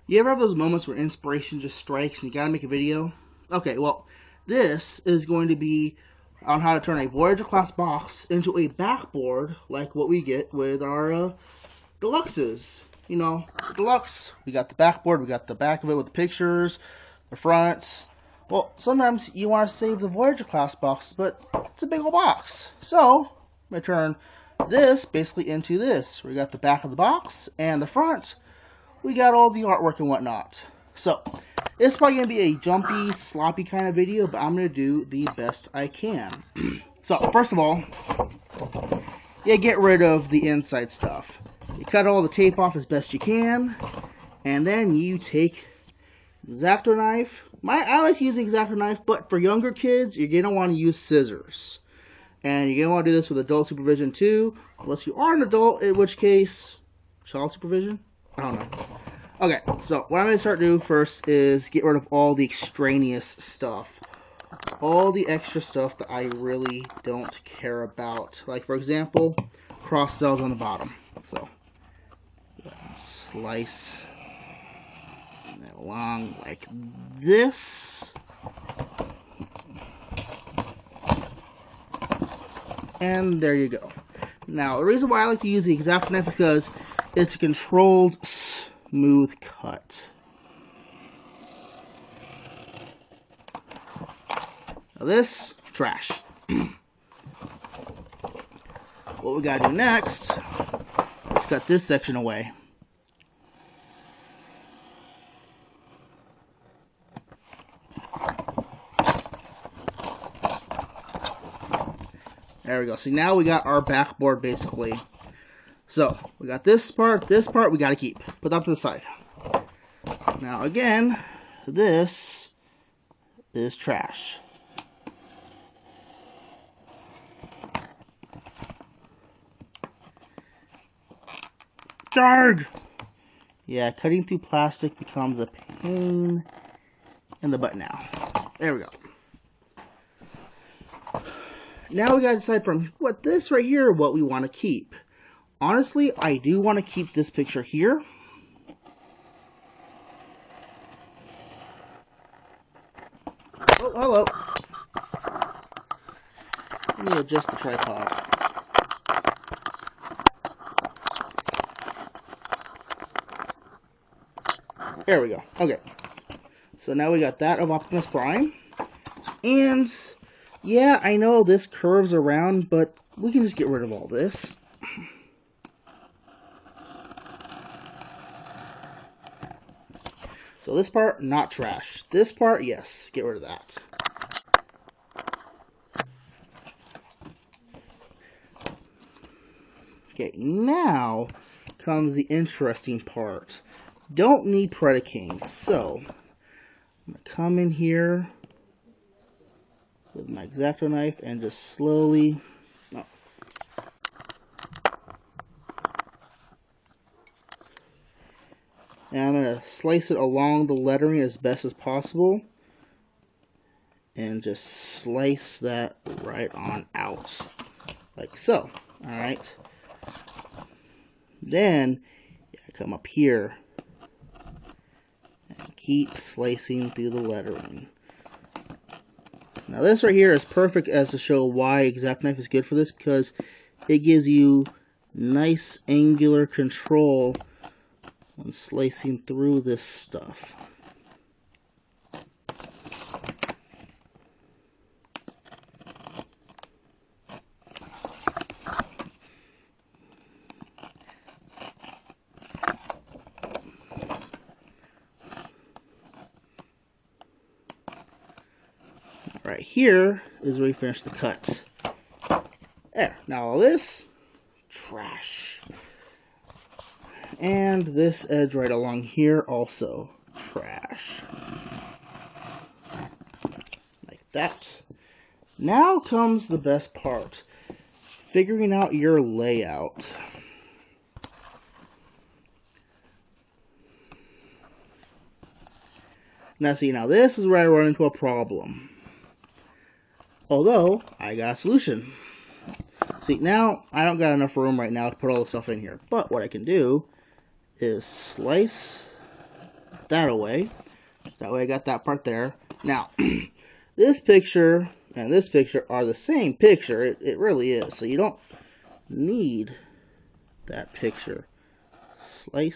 You ever have those moments where inspiration just strikes and you gotta make a video? Okay, well, this is going to be on how to turn a Voyager class box into a backboard like what we get with our deluxes. You know, deluxe, we got the backboard, we got the back of it with the pictures, the front. Well, sometimes you want to save the Voyager class box, but it's a big old box. So, I'm going to turn this basically into this. We got the back of the box and the front. We got all the artwork and whatnot. So, it's probably going to be a jumpy, sloppy kind of video, but I'm going to do the best I can. So, first of all, you get rid of the inside stuff. You cut all the tape off as best you can, and then you take X-Acto knife. I like to use the X-Acto knife, but for younger kids, you're going to want to use scissors. And you're going to want to do this with adult supervision too, unless you are an adult, in which case, child supervision? I don't know. Okay, so what I'm going to start doing first is get rid of all the extraneous stuff. All the extra stuff that I really don't care about. Like, for example, cross cells on the bottom. So, slice that along like this. And there you go. Now, the reason why I like to use the X-Acto knife is because it's a controlled, smooth cut. Now this, trash. What we gotta do next is cut this section away. There we go. See, now we got our backboard basically. So, we got this part we gotta keep. Put that to the side. Now again, this is trash. Darg! Yeah, cutting through plastic becomes a pain in the butt now. There we go. Now we gotta decide from what this right here, what we want to keep. Honestly, I do want to keep this picture here. Oh, hello. Let me adjust the tripod. There we go. Okay. So now we got that of Optimus Prime. And, yeah, I know this curves around, but we can just get rid of all this. So this part, not trash. This part, yes, get rid of that. Okay, now comes the interesting part. Don't need Predicane, so I'm going to come in here with my X-Acto knife and just slowly... Oh. And I'm going to slice it along the lettering as best as possible. And just slice that right on out. Like so. Alright. Then, I come up here. And keep slicing through the lettering. Now this right here is perfect as to show why X-Acto knife is good for this. Because it gives you nice angular control on slicing through this stuff. Right here is where we finish the cut. There. Now all this, trash. And this edge right along here also trash. Like that. Now comes the best part. Figuring out your layout. Now see, now this is where I run into a problem. Although, I got a solution. See, now, I don't got enough room right now to put all the stuff in here. But what I can do is slice that away. That way I got that part there. Now, this picture and this picture are the same picture. It really is. So you don't need that picture. Slice,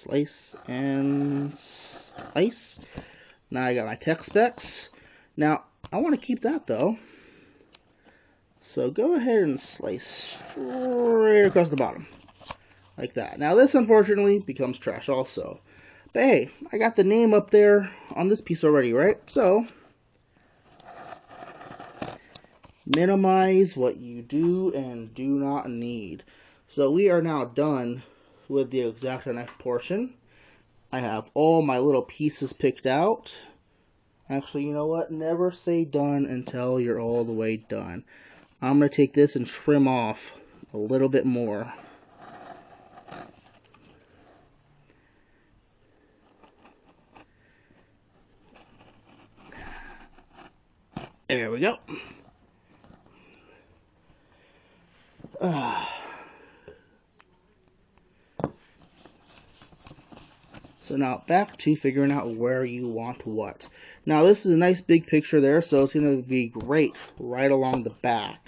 slice, and slice. Now I got my tech specs. Now, I want to keep that though. So go ahead and slice straight across the bottom. Like that. Now this unfortunately becomes trash also. But hey, I got the name up there on this piece already, right? So, minimize what you do and do not need. So we are now done with the X-Acto knife portion. I have all my little pieces picked out. Actually, you know what? Never say done until you're all the way done. I'm going to take this and trim off a little bit more. There we go. So now back to figuring out where you want what. Now this is a nice big picture there, so it's going to be great right along the back.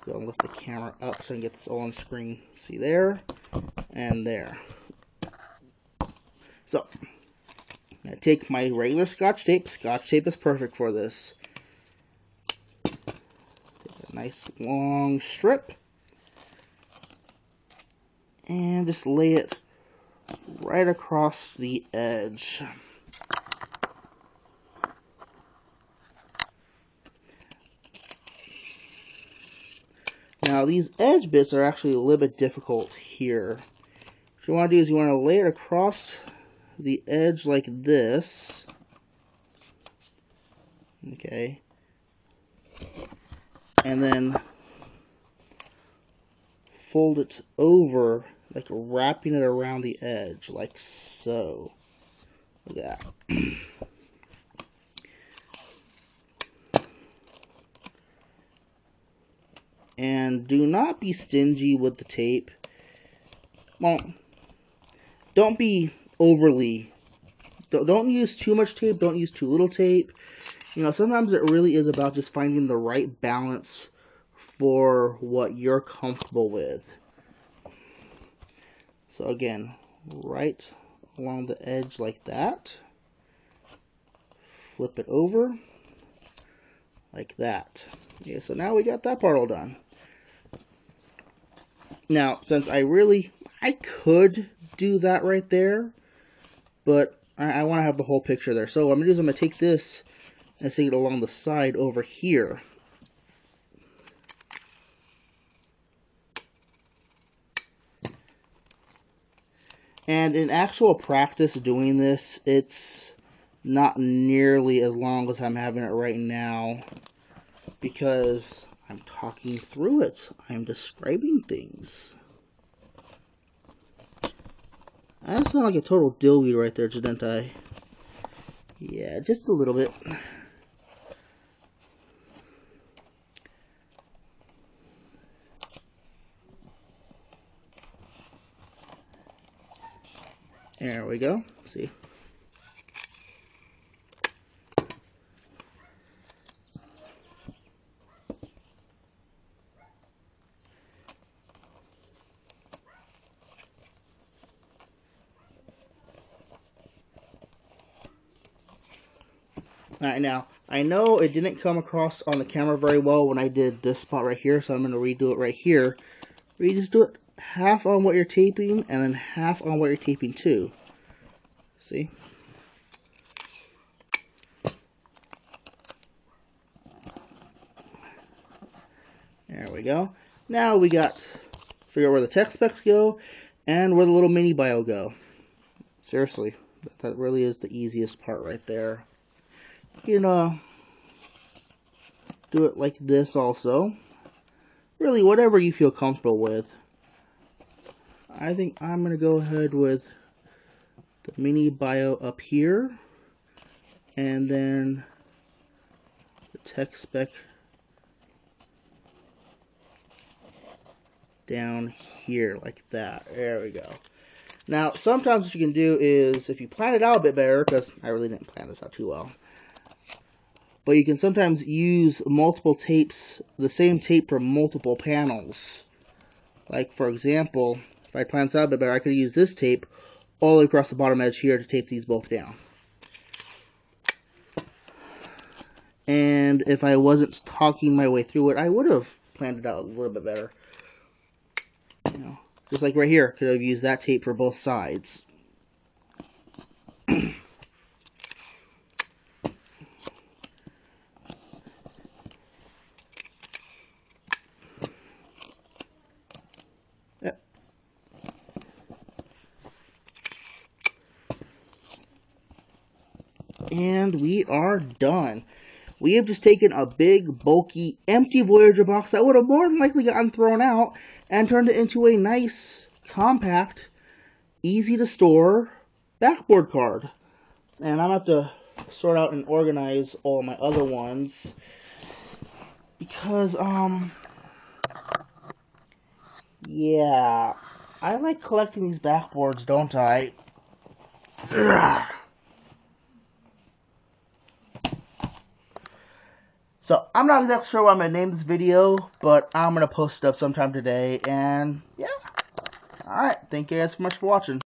So I'll lift the camera up so I can get this all on screen. See there and there. So I take my regular Scotch tape. Scotch tape is perfect for this. Take a nice long strip and just lay it right across the edge. Now these edge bits are actually a little bit difficult here. What you want to do is you want to lay it across the edge like this. Okay. And then fold it over, like wrapping it around the edge, like so. Look at that. And do not be stingy with the tape. Well, don't be overly. Don't use too much tape. Don't use too little tape. You know, sometimes it really is about just finding the right balance for what you're comfortable with. So again, right along the edge like that. Flip it over like that. Okay, so now we got that part all done. Now, since I could do that right there, but I want to have the whole picture there. So what I'm going to do is I'm going to take this and stick it along the side over here. And in actual practice doing this, it's not nearly as long as I'm having it right now, because I'm talking through it. I'm describing things. I sound like a total dillweed right there, didn't I? Yeah, just a little bit. There we go. See? Alright, now, I know it didn't come across on the camera very well when I did this spot right here, so I'm going to redo it right here. Where you just do it half on what you're taping, and then half on what you're taping to. See? There we go. Now we got figure out where the tech specs go, and where the little mini bio go. Seriously, that really is the easiest part right there. You know, do it like this also. Really, whatever you feel comfortable with. I think I'm going to go ahead with the mini bio up here, and then the tech spec down here like that. There we go. Now, sometimes what you can do is, if you plan it out a bit better, because I really didn't plan this out too well, but you can sometimes use multiple tapes, the same tape for multiple panels. Like, for example, if I plan this out a bit better, I could use this tape all the way across the bottom edge here to tape these both down. And if I wasn't talking my way through it, I would have planned it out a little bit better. You know, just like right here, could have used that tape for both sides. Yep. And we are done. We have just taken a big, bulky, empty Voyager box that would have more than likely gotten thrown out and turned it into a nice, compact, easy to store backboard card. And I'm going to have to sort out and organize all my other ones because, yeah, I like collecting these backboards, don't I? Ugh. So, I'm not exactly sure what I'm going to name this video, but I'm going to post it up sometime today, and yeah. Alright, thank you guys so much for watching.